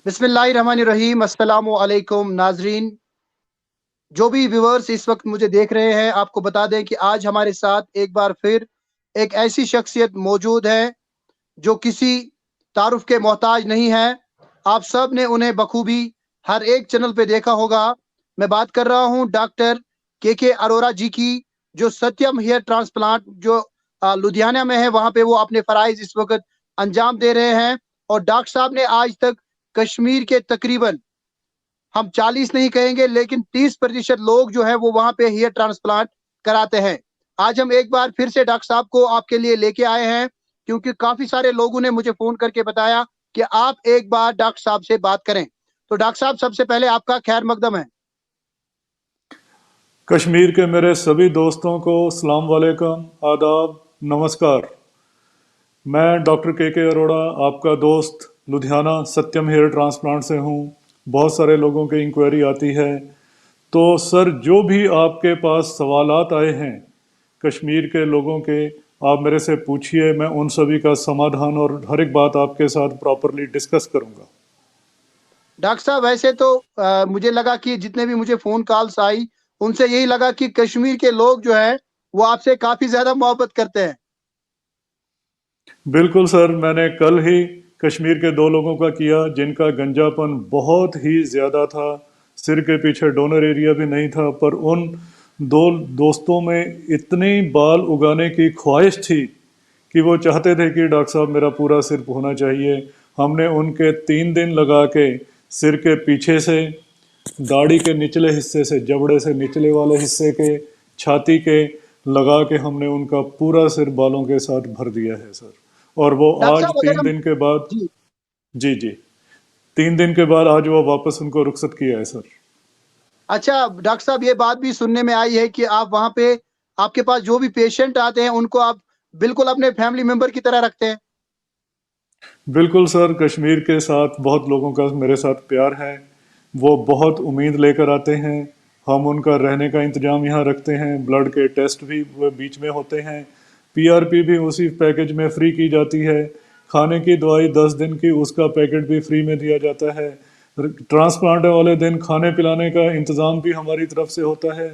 बिस्मिल्लाहिर्रहमानिर्रहीम। अस्सलामु अलैकुम नाजरीन। जो भी व्यूअर्स इस वक्त मुझे देख रहे हैं, आपको बता दें कि आज हमारे साथ एक बार फिर एक ऐसी शख्सियत मौजूद है जो किसी तारुफ के मोहताज नहीं है। आप सब ने उन्हें बखूबी हर एक चैनल पे देखा होगा। मैं बात कर रहा हूं डॉक्टर के अरोड़ा जी की, जो सत्यम हेयर ट्रांसप्लांट जो लुधियाना में है, वहां पे वो अपने फराइज इस वक्त अंजाम दे रहे हैं। और डॉक्टर साहब ने आज तक कश्मीर के तकरीबन, हम 40 नहीं कहेंगे लेकिन 30% लोग जो है वो वहां पे हेयर ट्रांसप्लांट कराते हैं। आज हम एक बार फिर से डॉक्टर साहब को आपके लिए लेके आए हैं, क्योंकि काफी सारे लोगों ने मुझे फोन करके बताया कि आप एक बार डॉक्टर साहब से बात करें। तो डॉक्टर साहब, सबसे पहले आपका खैर मकदम है। कश्मीर के मेरे सभी दोस्तों को अस्सलाम वालेकुम, आदाब, नमस्कार। मैं डॉक्टर के अरोड़ा, आपका दोस्त, लुधियाना सत्यम हेयर ट्रांसप्लांट से हूँ। बहुत सारे लोगों की इंक्वायरी आती है, तो सर जो भी आपके पास सवालात आए हैं कश्मीर के लोगों के, आप मेरे से पूछिए। मैं उन सभी का समाधान और हर एक बात आपके साथ प्रॉपरली डिस्कस करूँगा। डॉक्टर साहब, वैसे तो मुझे लगा कि जितने भी मुझे फोन कॉल्स आई, उनसे यही लगा कि कश्मीर के लोग जो है वो आपसे काफी ज्यादा मोहब्बत करते हैं। बिल्कुल सर, मैंने कल ही कश्मीर के दो लोगों का किया जिनका गंजापन बहुत ही ज़्यादा था। सिर के पीछे डोनर एरिया भी नहीं था, पर उन दो दोस्तों में इतनी बाल उगाने की ख्वाहिश थी कि वो चाहते थे कि डॉक्टर साहब मेरा पूरा सिर होना चाहिए। हमने उनके 3 दिन लगा के सिर के पीछे से, दाढ़ी के निचले हिस्से से, जबड़े से निचले वाले हिस्से के, छाती के लगा के हमने उनका पूरा सिर बालों के साथ भर दिया है सर। और वो डॉक्टर आज साहब, अगर तीन हम दिन के बाद, जी, जी जी, 3 दिन के बाद आज वो वापस उनको रुखसत किया है सर। अच्छा डॉक्टर साहब, ये बात भी सुनने में आई है कि आप वहां पे, आपके पास जो भी पेशेंट आते हैं उनको आप बिल्कुल अपने फैमिली मेंबर की तरह रखते हैं। बिल्कुल सर, कश्मीर के साथ बहुत लोगों का मेरे साथ प्यार है। वो बहुत उम्मीद लेकर आते हैं। हम उनका रहने का इंतज़ाम यहाँ रखते हैं। ब्लड के टेस्ट भी वो बीच में होते हैं। पीआरपी भी उसी पैकेज में फ्री की जाती है। खाने की दवाई 10 दिन की, उसका पैकेट भी फ्री में दिया जाता है। ट्रांसप्लांट वाले दिन खाने पिलाने का इंतज़ाम भी हमारी तरफ से होता है।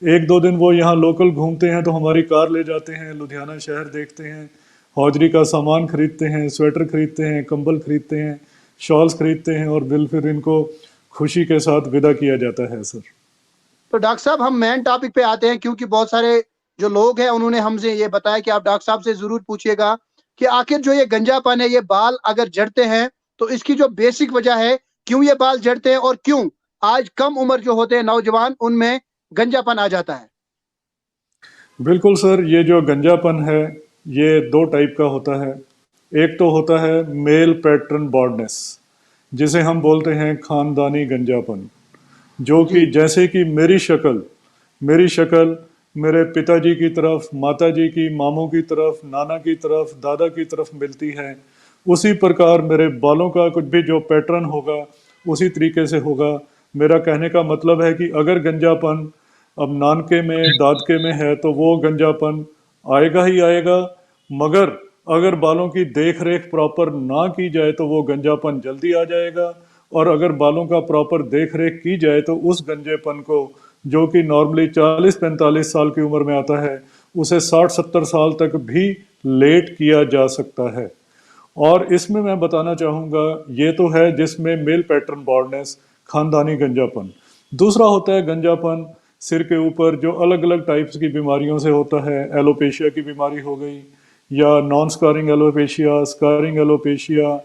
1-2 दिन वो यहाँ लोकल घूमते हैं तो हमारी कार ले जाते हैं, लुधियाना शहर देखते हैं, हौजरी का सामान खरीदते हैं, स्वेटर खरीदते हैं, कंबल खरीदते हैं, शॉल्स खरीदते हैं, और बिल फिर इनको खुशी के साथ विदा किया जाता है सर। तो डॉक्टर साहब, हम मेन टॉपिक पे आते हैं, क्योंकि बहुत सारे जो लोग हैं उन्होंने हमसे ये बताया कि आप डॉक्टर साहब से जरूर पूछिएगा कि आखिर जो ये गंजापन है, ये बाल अगर झड़ते हैं तो इसकी जो बेसिक वजह है, क्यों ये बाल झड़ते हैं और क्यों आज कम उम्र जो होते हैं नौजवान, उनमें गंजापन आ जाता है। बिल्कुल सर, ये जो गंजापन है ये 2 टाइप का होता है। एक तो होता है मेल पैटर्न बॉल्डनेस, जिसे हम बोलते हैं खानदानी गंजापन, जो कि जी। जैसे कि मेरी शक्ल मेरे पिताजी की तरफ, माताजी की, मामों की तरफ, नाना की तरफ, दादा की तरफ मिलती है, उसी प्रकार मेरे बालों का कुछ भी जो पैटर्न होगा उसी तरीके से होगा। मेरा कहने का मतलब है कि अगर गंजापन अब नानके में, दादके में है तो वो गंजापन आएगा ही आएगा। मगर अगर बालों की देख रेख प्रॉपर ना की जाए तो वो गंजापन जल्दी आ जाएगा। और अगर बालों का प्रॉपर देख रेख की जाए तो उस गंजेपन को, जो कि नॉर्मली 40-45 साल की उम्र में आता है, उसे 60-70 साल तक भी लेट किया जा सकता है। और इसमें मैं बताना चाहूँगा, ये तो है जिसमें मेल पैटर्न बॉल्डनेस, खानदानी गंजापन। दूसरा होता है गंजापन सिर के ऊपर, जो अलग अलग टाइप्स की बीमारियों से होता है। एलोपेशिया की बीमारी हो गई, या non scarring alopecia, scarring alopecia,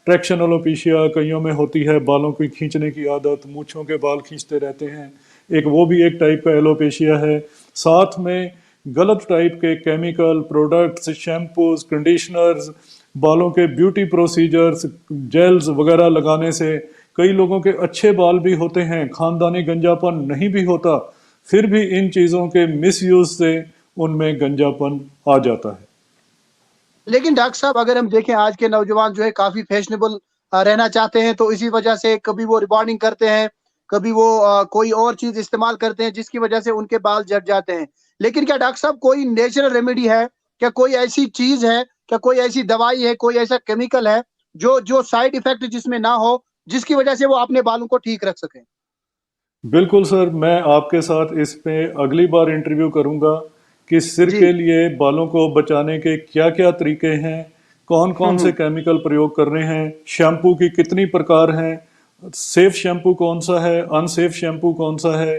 traction alopecia कईयों में होती है। बालों की खींचने की आदत, मूँछों के बाल खींचते रहते हैं, एक वो भी एक टाइप का एलोपेशिया है। साथ में गलत टाइप के केमिकल प्रोडक्ट्स, शैम्पूज, कंडीशनर्स, बालों के ब्यूटी प्रोसीजर्स, जेल्स वगैरह लगाने से कई लोगों के अच्छे बाल भी होते हैं, खानदानी गंजापन नहीं भी होता, फिर भी इन चीज़ों के मिसयूज से उनमें गंजापन आ जाता है। लेकिन डॉक्टर साहब, अगर हम देखें आज के नौजवान जो है काफी फैशनेबल रहना चाहते हैं, तो इसी वजह से कभी वो रिबॉन्डिंग करते हैं, कभी वो कोई और चीज इस्तेमाल करते हैं जिसकी वजह से उनके बाल झड़ जाते हैं। लेकिन क्या डॉक्टर साहब कोई नेचुरल रेमेडी है? क्या कोई ऐसी चीज है, क्या कोई ऐसी दवाई है, कोई ऐसा केमिकल है जो जो साइड इफेक्ट जिसमें ना हो, जिसकी वजह से वो अपने बालों को ठीक रख सकें? बिल्कुल सर, मैं आपके साथ इस पे अगली बार इंटरव्यू करूंगा कि सिर जी। के लिए बालों को बचाने के क्या-क्या तरीके हैं, कौन-कौन से हम्म। केमिकल प्रयोग करने हैं, शैम्पू की कितनी प्रकार हैं, सेफ शैम्पू कौन सा है, अनसेफ शैम्पू कौन सा है,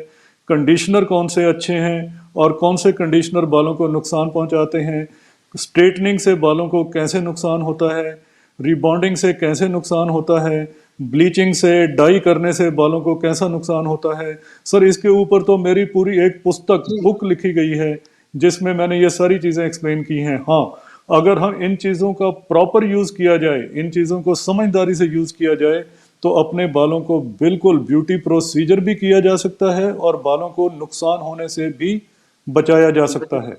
कंडीशनर कौन से अच्छे हैं और कौन से कंडीशनर बालों को नुकसान पहुंचाते हैं, स्ट्रेटनिंग से बालों को कैसे नुकसान होता है, रिबॉन्डिंग से कैसे नुकसान होता है, ब्लीचिंग से, डाई करने से बालों को कैसा नुकसान होता है। सर इसके ऊपर तो मेरी पूरी एक पुस्तक जी। बुक लिखी गई है जिसमें मैंने ये सारी चीज़ें एक्सप्लेन की हैं। हाँ, अगर हम इन चीज़ों का प्रॉपर यूज़ किया जाए, इन चीज़ों को समझदारी से यूज़ किया जाए, तो अपने बालों को बिल्कुल ब्यूटी प्रोसीजर भी किया जा सकता है और बालों को नुकसान होने से भी बचाया जा सकता है।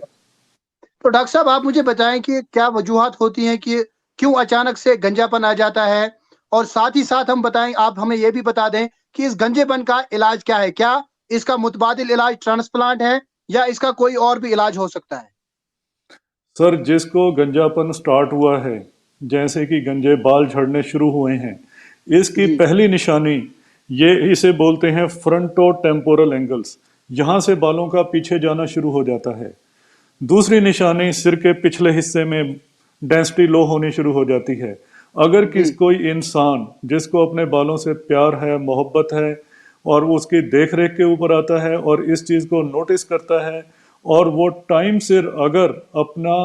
तो डॉक्टर साहब आप मुझे बताएं कि क्या वजूहात होती हैं कि क्यों अचानक से गंजापन आ जाता है? और साथ ही साथ हम बताएं, आप हमें ये भी बता दें कि इस गंजेपन का इलाज क्या है? क्या इसका मुतबादिल इलाज ट्रांसप्लांट है या इसका कोई और भी इलाज हो सकता है? सर जिसको गंजापन स्टार्ट हुआ है, जैसे कि गंजे बाल झड़ने शुरू हुए हैं, इसकी जी। पहली निशानी, ये इसे बोलते हैं फ्रंटो टेम्पोरल एंगल्स, यहाँ से बालों का पीछे जाना शुरू हो जाता है। दूसरी निशानी सिर के पिछले हिस्से में डेंसिटी लो होनी शुरू हो जाती है। अगर जी। कोई इंसान जिसको अपने बालों से प्यार है, मोहब्बत है और उसकी देख रेख के ऊपर आता है और इस चीज़ को नोटिस करता है और वो टाइम सिर अगर अपना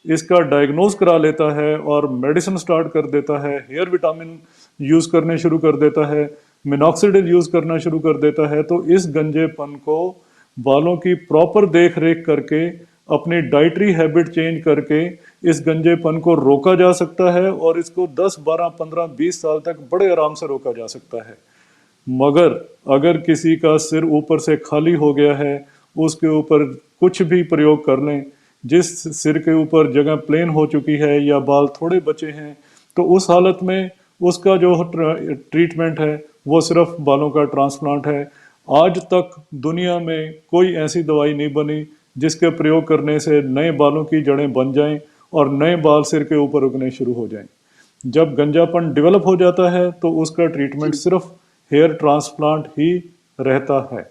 इसका डायग्नोज करा लेता है और मेडिसिन स्टार्ट कर देता है, हेयर विटामिन यूज़ करने शुरू कर देता है, मिनॉक्सिडिल यूज़ करना शुरू कर देता है, तो इस गंजेपन को बालों की प्रॉपर देख रेख करके, अपनी डाइटरी हैबिट चेंज करके इस गंजेपन को रोका जा सकता है और इसको 10, 12, 15, 20 साल तक बड़े आराम से रोका जा सकता है। मगर अगर किसी का सिर ऊपर से खाली हो गया है, उसके ऊपर कुछ भी प्रयोग कर लें, जिस सिर के ऊपर जगह प्लेन हो चुकी है या बाल थोड़े बचे हैं, तो उस हालत में उसका जो ट्रीटमेंट है वो सिर्फ बालों का ट्रांसप्लांट है। आज तक दुनिया में कोई ऐसी दवाई नहीं बनी जिसके प्रयोग करने से नए बालों की जड़ें बन जाएं और नए बाल सिर के ऊपर उगने शुरू हो जाएं। जब गंजापन डेवलप हो जाता है तो उसका ट्रीटमेंट जी। सिर्फ हेयर ट्रांसप्लांट ही रहता है।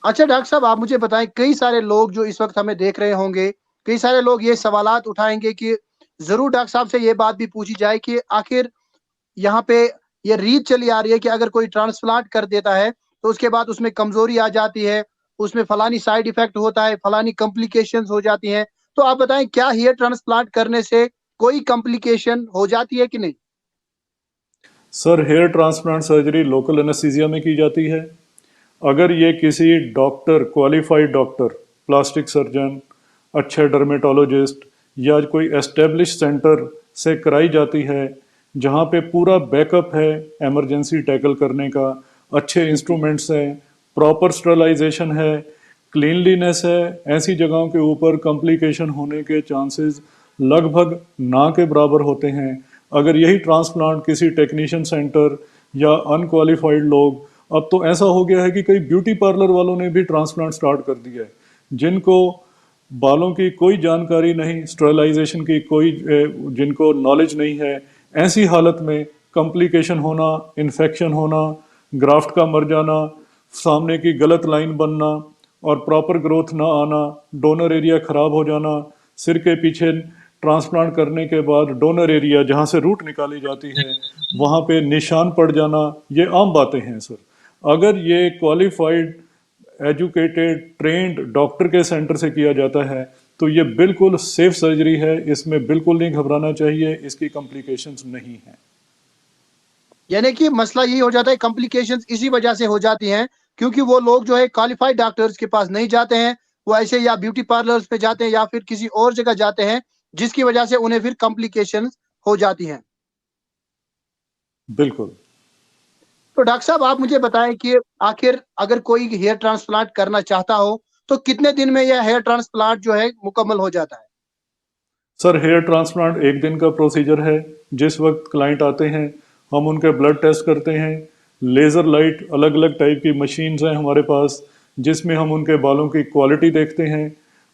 अच्छा डॉक्टर साहब आप मुझे बताएं, कई सारे लोग जो इस वक्त हमें देख रहे होंगे, कई सारे लोग ये सवालात उठाएंगे कि जरूर डॉक्टर साहब से ये बात भी पूछी जाए कि आखिर यहाँ पे ये रीत चली आ रही है कि अगर कोई ट्रांसप्लांट कर देता है तो उसके बाद उसमें कमजोरी आ जाती है, उसमें फलानी साइड इफेक्ट होता है, फलानी कॉम्प्लिकेशंस हो जाती हैं। तो आप बताएं, क्या हेयर ट्रांसप्लांट करने से कोई कॉम्प्लिकेशन हो जाती है कि नहीं? Sir hair transplant surgery local anaesthesia में की जाती है। अगर ये किसी doctor, qualified doctor, plastic surgeon, अच्छे डर्मेटोलॉजिस्ट या कोई एस्टेब्लिश सेंटर से कराई जाती है, जहाँ पे पूरा बैकअप है इमरजेंसी टैकल करने का, अच्छे जी। इंस्ट्रूमेंट्स हैं, प्रॉपर स्टरलाइजेशन है, क्लीनलीनेस है, ऐसी जगहों के ऊपर कॉम्प्लिकेशन होने के चांसेस लगभग ना के बराबर होते हैं। अगर यही ट्रांसप्लांट किसी टेक्नीशियन सेंटर या अनक्वालिफाइड लोग, अब तो ऐसा हो गया है कि कई ब्यूटी पार्लर वालों ने भी ट्रांसप्लांट स्टार्ट कर दिया है, जिनको बालों की कोई जानकारी नहीं, स्टरलाइजेशन की कोई जिनको नॉलेज नहीं है, ऐसी हालत में कॉम्प्लिकेशन होना, इन्फेक्शन होना, ग्राफ्ट का मर जाना, सामने की गलत लाइन बनना और प्रॉपर ग्रोथ ना आना, डोनर एरिया खराब हो जाना, सिर के पीछे ट्रांसप्लांट करने के बाद डोनर एरिया जहाँ से रूट निकाली जाती है वहाँ पे निशान पड़ जाना, ये आम बातें हैं सर। अगर ये क्वालिफाइड, एजुकेटेड, ट्रेंड डॉक्टर के सेंटर से किया जाता है तो ये बिल्कुल सेफ सर्जरी है, इसमें बिल्कुल नहीं घबराना चाहिए, इसकी कॉम्प्लिकेशंस नहीं है। यानी कि मसला यही हो जाता है, कॉम्प्लिकेशंस इसी वजह से हो जाती हैं क्योंकि वो लोग जो है क्वालिफाइड डॉक्टर्स के पास नहीं जाते हैं, वो ऐसे या ब्यूटी पार्लर्स पे जाते हैं या फिर किसी और जगह जाते हैं, जिसकी वजह से उन्हें फिर कॉम्प्लिकेशंस हो जाती हैं। बिल्कुल। तो डॉक्टर साहब आप मुझे बताएं कि आखिर अगर कोई हेयर ट्रांसप्लांट करना चाहता हो तो कितने दिन में यह हेयर ट्रांसप्लांट जो है मुकम्मल हो जाता है? सर हेयर ट्रांसप्लांट एक दिन का प्रोसीजर है। जिस वक्त क्लाइंट आते हैं हम उनके ब्लड टेस्ट करते हैं, लेज़र लाइट, अलग अलग टाइप की मशीन्स हैं हमारे पास जिसमें हम उनके बालों की क्वालिटी देखते हैं।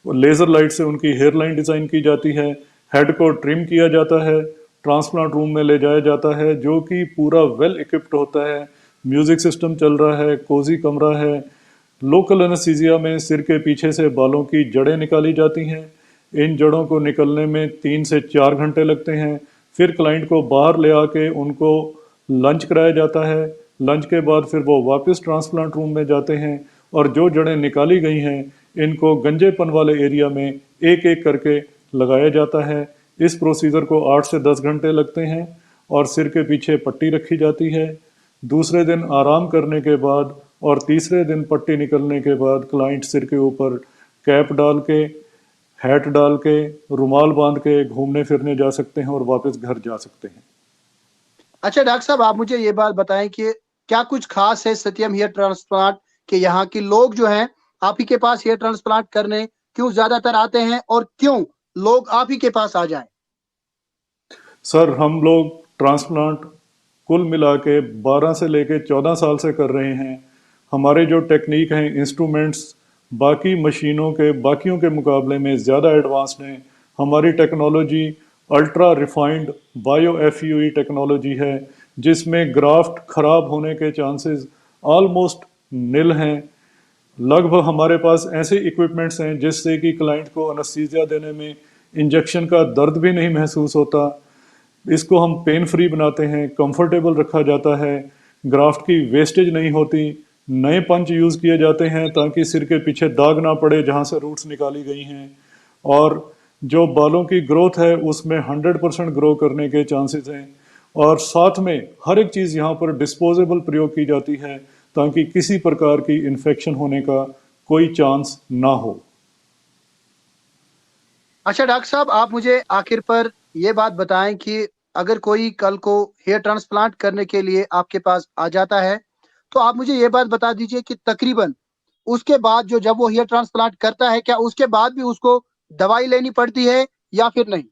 लेज़र लाइट से उनकी हेयर लाइन डिज़ाइन की जाती है, हेड को ट्रिम किया जाता है, ट्रांसप्लांट रूम में ले जाया जाता है, जो कि पूरा वेल इक्विप्ड होता है। म्यूजिक सिस्टम चल रहा है, कोजी कमरा है। लोकल एनेस्थीसिया में सिर के पीछे से बालों की जड़ें निकाली जाती हैं। इन जड़ों को निकलने में 3 से 4 घंटे लगते हैं। फिर क्लाइंट को बाहर ले आके उनको लंच कराया जाता है। लंच के बाद फिर वो वापस ट्रांसप्लांट रूम में जाते हैं और जो जड़ें निकाली गई हैं इनको गंजेपन वाले एरिया में एक एक करके लगाया जाता है। इस प्रोसीजर को 8 से 10 घंटे लगते हैं और सिर के पीछे पट्टी रखी जाती है। दूसरे दिन आराम करने के बाद और तीसरे दिन पट्टी निकलने के बाद क्लाइंट सिर के ऊपर कैप डाल के, हैट डाल के, रुमाल बांध के घूमने फिरने जा सकते हैं और वापस घर जा सकते हैं। अच्छा डॉक्टर साहब, आप मुझे ये बात बताएं कि क्या कुछ खास है सत्यम हेयर ट्रांसप्लांट के यहाँ के लोग जो हैं आप ही के पास हेयर ट्रांसप्लांट करने क्यों ज्यादातर आते हैं और क्यों लोग आप ही के पास आ जाएं? सर, हम लोग ट्रांसप्लांट कुल मिला के 12 से लेके 14 साल से कर रहे हैं। हमारे जो टेक्निक हैं, इंस्ट्रूमेंट्स बाकी मशीनों के बाकियों के मुकाबले में ज़्यादा एडवांस्ड हैं। हमारी technology ultra refined bio FUE technology है, जिसमें ग्राफ्ट खराब होने के चांसेस ऑलमोस्ट निल हैं। लगभग हमारे पास ऐसे इक्विपमेंट्स हैं जिससे कि क्लाइंट को एनेस्थीसिया देने में इंजेक्शन का दर्द भी नहीं महसूस होता। इसको हम पेन फ्री बनाते हैं, कंफर्टेबल रखा जाता है, ग्राफ्ट की वेस्टेज नहीं होती। नए पंच यूज़ किए जाते हैं ताकि सिर के पीछे दाग ना पड़े जहाँ से रूट्स निकाली गई हैं। और जो बालों की ग्रोथ है उसमें 100% ग्रो करने के चांसेस हैं। और साथ में हर एक चीज़ यहाँ पर डिस्पोजेबल प्रयोग की जाती है ताकि किसी प्रकार की इन्फेक्शन होने का कोई चांस ना हो। अच्छा डॉक्टर साहब, आप मुझे आखिर पर ये बात बताएं कि अगर कोई कल को हेयर ट्रांसप्लांट करने के लिए आपके पास आ जाता है, तो आप मुझे ये बात बता दीजिए कि तकरीबन उसके बाद जो जब वो हेयर ट्रांसप्लांट करता है, क्या उसके बाद भी उसको दवाई लेनी पड़ती है या फिर नहीं?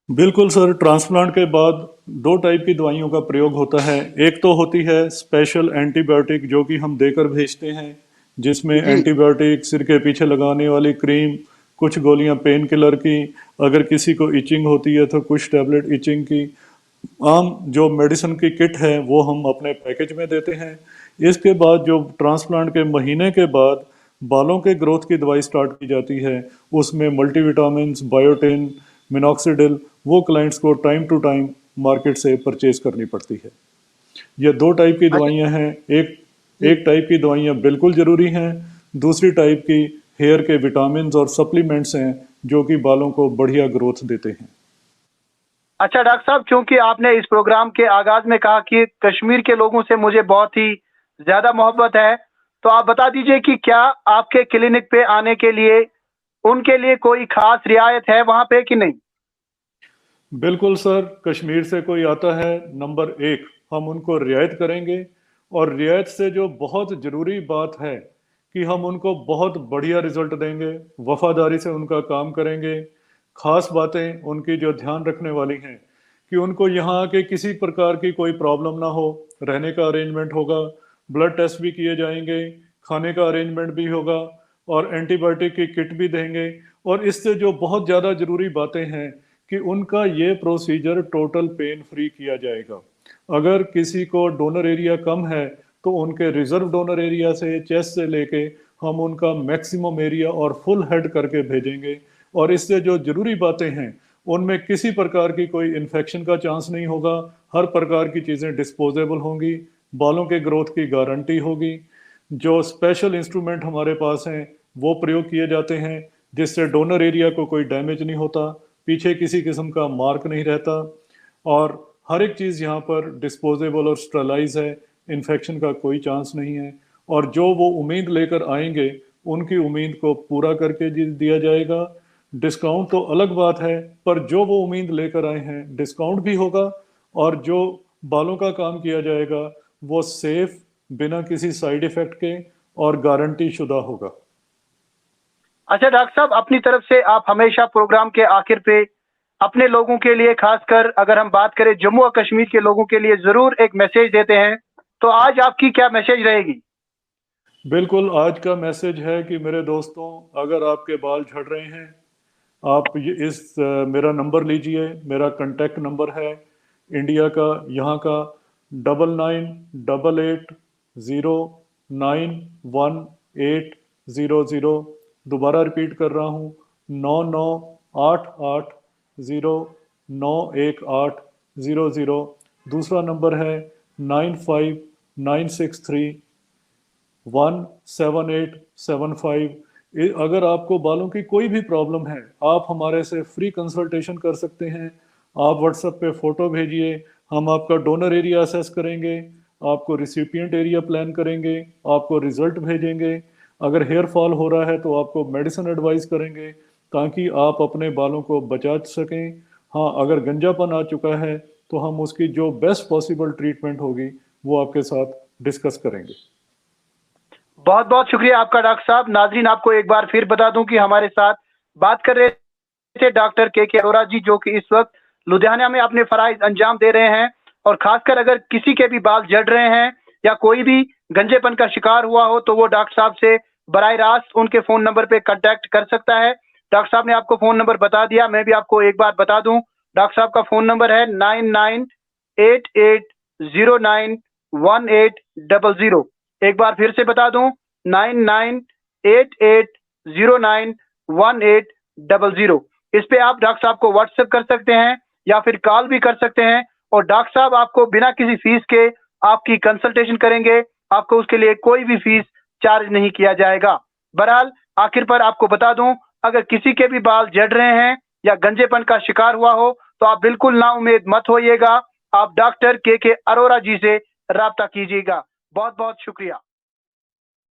बिल्कुल सर, ट्रांसप्लांट के बाद दो टाइप की दवाइयों का प्रयोग होता है। एक तो होती है स्पेशल एंटीबायोटिक जो कि हम देकर भेजते हैं, जिसमें जी। एंटीबायोटिक, सिर के पीछे लगाने वाली क्रीम, कुछ गोलियां पेन किलर की, अगर किसी को इचिंग होती है तो कुछ टैबलेट इचिंग की। आम जो मेडिसिन की किट है वो हम अपने पैकेज में देते हैं। इसके बाद जो ट्रांसप्लांट के महीने के बाद बालों के ग्रोथ की दवाई स्टार्ट की जाती है, उसमें मल्टीविटामिन्स, बायोटिन, मिनॉक्सिडिल, वो क्लाइंट्स को टाइम टू टाइम मार्केट से परचेज करनी पड़ती है। ये दो टाइप की अच्छा। दवाइयाँ हैं। एक जी। एक टाइप की दवाइयाँ बिल्कुल ज़रूरी हैं, दूसरी टाइप की हेयर के विटामिन्स और सप्लीमेंट्स हैं जो कि बालों को बढ़िया ग्रोथ देते हैं। अच्छा डॉक्टर साहब, क्योंकि आपने इस प्रोग्राम के आगाज में कहा कि कश्मीर के लोगों से मुझे बहुत ही ज्यादा मोहब्बत है, तो आप बता दीजिए कि क्या आपके क्लिनिक पे आने के लिए उनके लिए कोई खास रियायत है वहां पे कि नहीं? बिल्कुल सर, कश्मीर से कोई आता है, नंबर एक हम उनको रियायत करेंगे। और रियायत से जो बहुत ज़रूरी बात है कि हम उनको बहुत बढ़िया रिजल्ट देंगे, वफादारी से उनका काम करेंगे। खास बातें उनकी जो ध्यान रखने वाली हैं कि उनको यहाँ आके किसी प्रकार की कोई प्रॉब्लम ना हो। रहने का अरेंजमेंट होगा, ब्लड टेस्ट भी किए जाएंगे, खाने का अरेंजमेंट भी होगा और एंटीबायोटिक की किट भी देंगे। और इससे जो बहुत ज़्यादा ज़रूरी बातें हैं कि उनका ये प्रोसीजर टोटल पेन फ्री किया जाएगा। अगर किसी को डोनर एरिया कम है तो उनके रिजर्व डोनर एरिया से, चेस्ट से लेके हम उनका मैक्सिमम एरिया और फुल हेड करके भेजेंगे। और इससे जो जरूरी बातें हैं उनमें किसी प्रकार की कोई इन्फेक्शन का चांस नहीं होगा। हर प्रकार की चीज़ें डिस्पोजेबल होंगी, बालों के ग्रोथ की गारंटी होगी। जो स्पेशल इंस्ट्रूमेंट हमारे पास हैं वो प्रयोग किए जाते हैं जिससे डोनर एरिया को कोई डैमेज नहीं होता, पीछे किसी किस्म का मार्क नहीं रहता। और हर एक चीज़ यहाँ पर डिस्पोजेबल और स्टरलाइज है, इन्फेक्शन का कोई चांस नहीं है। और जो वो उम्मीद लेकर आएंगे उनकी उम्मीद को पूरा करके दिया जाएगा। डिस्काउंट तो अलग बात है, पर जो वो उम्मीद लेकर आए हैं डिस्काउंट भी होगा। और जो बालों का काम किया जाएगा वो सेफ, बिना किसी साइड इफेक्ट के और गारंटी शुदा होगा। अच्छा डॉक्टर साहब, अपनी तरफ से आप हमेशा प्रोग्राम के आखिर पे अपने लोगों के लिए, खासकर अगर हम बात करें जम्मू और कश्मीर के लोगों के लिए, जरूर एक मैसेज देते हैं, तो आज आपकी क्या मैसेज रहेगी? बिल्कुल, आज का मैसेज है कि मेरे दोस्तों, अगर आपके बाल झड़ रहे हैं, आप मेरा नंबर लीजिए, मेरा कांटेक्ट नंबर है इंडिया का, यहाँ का 9988099180। दोबारा रिपीट कर रहा हूँ, 9988099180। दूसरा नंबर है 9596317875। अगर आपको बालों की कोई भी प्रॉब्लम है, आप हमारे से फ्री कंसल्टेशन कर सकते हैं। आप व्हाट्सएप पे फ़ोटो भेजिए, हम आपका डोनर एरिया असेस करेंगे, आपको रिसिपिएंट एरिया प्लान करेंगे, आपको रिजल्ट भेजेंगे। अगर हेयर फॉल हो रहा है तो आपको मेडिसिन एडवाइस करेंगे ताकि आप अपने बालों को बचा सकें। हाँ, अगर गंजापन आ चुका है तो हम उसकी जो बेस्ट पॉसिबल ट्रीटमेंट होगी वो आपके साथ डिस्कस करेंगे। बहुत बहुत शुक्रिया आपका डॉक्टर साहब। नाजरीन, आपको एक बार फिर बता दूं कि हमारे साथ बात कर रहे थे डॉक्टर के अरोरा जी, जो कि इस वक्त लुधियाना में अपने फराइज अंजाम दे रहे हैं। और खासकर अगर किसी के भी बाल झड़ रहे हैं या कोई भी गंजेपन का शिकार हुआ हो तो वो डॉक्टर साहब से बराह रास्त उनके फोन नंबर पे कांटेक्ट कर सकता है। डॉक्टर साहब ने आपको फोन नंबर बता दिया, मैं भी आपको एक बार बता दूं। डॉक्टर साहब का फोन नंबर है 9988091800। एक बार फिर से बता दूं, 9988091800। इस पे आप डॉक्टर साहब को व्हाट्सएप कर सकते हैं या फिर कॉल भी कर सकते हैं। और डॉक्टर साहब आपको बिना किसी फीस के आपकी कंसल्टेशन करेंगे, आपको उसके लिए कोई भी फीस चार्ज नहीं किया जाएगा। बहरहाल आखिर पर आपको बता दूं, अगर किसी के भी बाल झड़ रहे हैं या गंजेपन का शिकार हुआ हो तो आप बिल्कुल नाउम्मीद मत होइएगा। आप डॉक्टर के अरोरा जी से राब्ता कीजिएगा। बहुत बहुत शुक्रिया।